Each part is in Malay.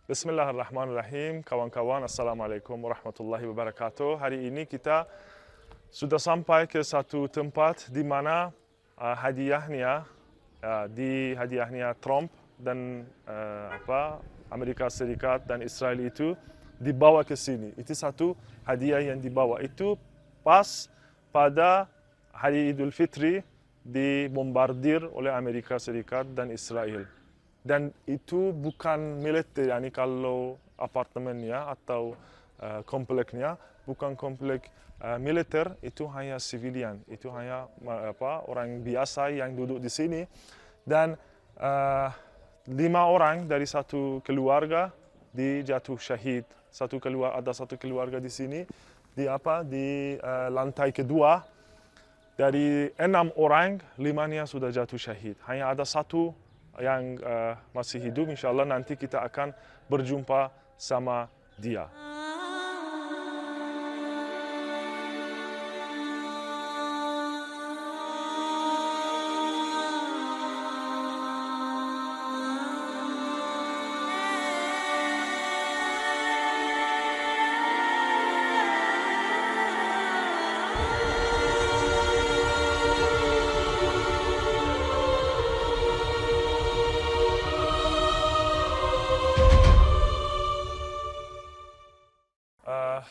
Bismillahirrahmanirrahim. Kawan-kawan, Assalamualaikum warahmatullahi wabarakatuh. Hari ini kita sudah sampai ke satu tempat di mana hadiahnya Trump dan Amerika Serikat dan Israel itu dibawa ke sini. Itu satu hadiah yang dibawa. Itu pas pada hari Idul Fitri dibombardir oleh Amerika Serikat dan Israel. Dan itu bukan militer, yani kalau apartemennya atau kompleknya bukan komplek militer, itu hanya civilian, itu hanya orang biasa yang duduk di sini. Dan 5 orang dari satu keluarga dijatuh syahid. Ada satu keluarga di sini di lantai kedua. Dari 6 orang, 5-nya sudah jatuh syahid. Hanya ada satu yang masih hidup. Insyaallah nanti kita akan berjumpa sama dia.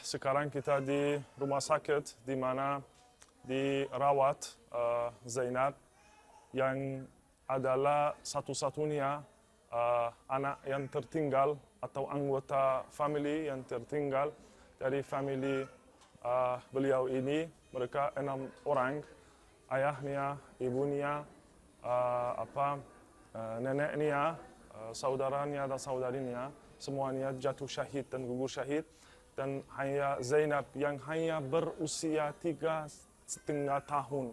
Sekarang kita di rumah sakit di mana dirawat Zainab yang adalah satu-satunya anak yang tertinggal atau anggota family yang tertinggal dari family beliau ini. Mereka 6 orang, ayahnya, ibunya, neneknya, saudaranya dan saudarinya, semuanya jatuh syahid dan gugur syahid. Dan hanya Zainab yang hanya berusia 3,5 tahun.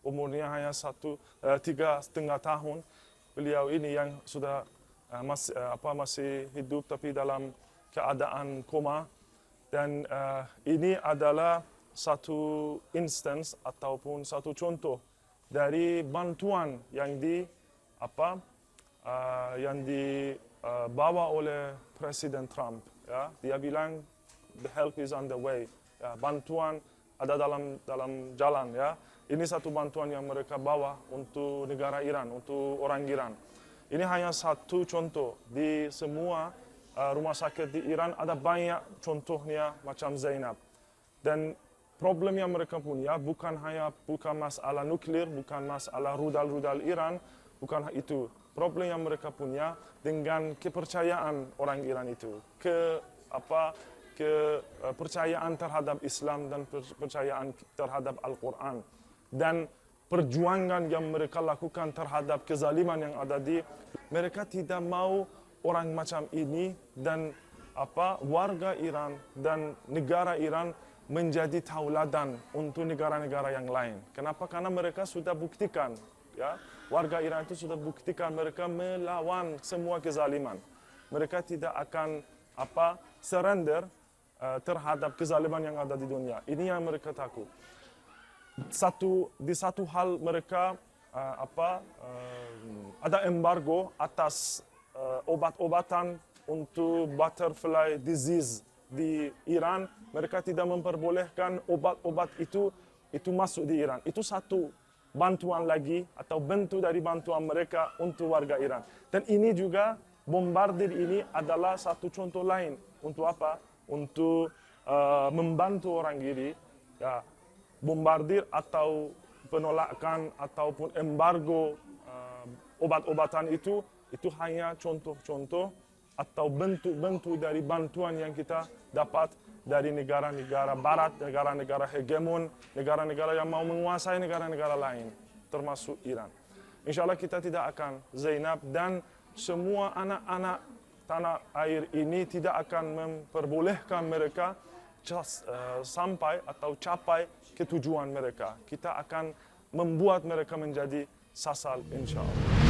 Umurnya hanya 3,5 tahun. Beliau ini yang sudah masih hidup tapi dalam keadaan koma. Dan ini adalah satu instance ataupun satu contoh dari bantuan yang dibawa oleh Presiden Trump. Ya, dia bilang the help is on the way. Ya, bantuan ada dalam jalan. Ya, ini satu bantuan yang mereka bawa untuk negara Iran, untuk orang Iran. Ini hanya satu contoh. Di semua rumah sakit di Iran ada banyak contohnya macam Zainab. Dan problem yang mereka punya bukan masalah nuklir, bukan masalah rudal Iran, bukan itu. Problem yang mereka punya dengan kepercayaan orang Iran itu, kepercayaan terhadap Islam dan kepercayaan terhadap Al-Quran. Dan perjuangan yang mereka lakukan terhadap kezaliman yang ada mereka tidak mau orang macam ini dan warga Iran dan negara Iran menjadi tauladan untuk negara-negara yang lain. Kenapa? Karena mereka sudah buktikan, ya, warga Iran itu sudah buktikan mereka melawan semua kezaliman. Mereka tidak akan surrender terhadap kezaliman yang ada di dunia. Ini yang mereka takut. Di satu hal mereka ada embargo atas obat-obatan untuk butterfly disease di Iran. Mereka tidak memperbolehkan obat-obat itu masuk di Iran. Itu satu bantuan lagi atau bentuk dari bantuan mereka untuk warga Iran. Dan ini juga bombardir ini adalah satu contoh lain untuk untuk membantu orang ini. Ya, bombardir atau penolakan ataupun embargo obat-obatan itu hanya contoh-contoh atau bentuk-bentuk dari bantuan yang kita dapat dari negara-negara barat, negara-negara hegemon, negara-negara yang mau menguasai negara-negara lain, termasuk Iran. Insyaallah kita tidak akan, Zainab dan semua anak-anak tanah air ini tidak akan memperbolehkan mereka sampai atau capai ketujuan mereka. Kita akan membuat mereka menjadi sasal, insyaallah.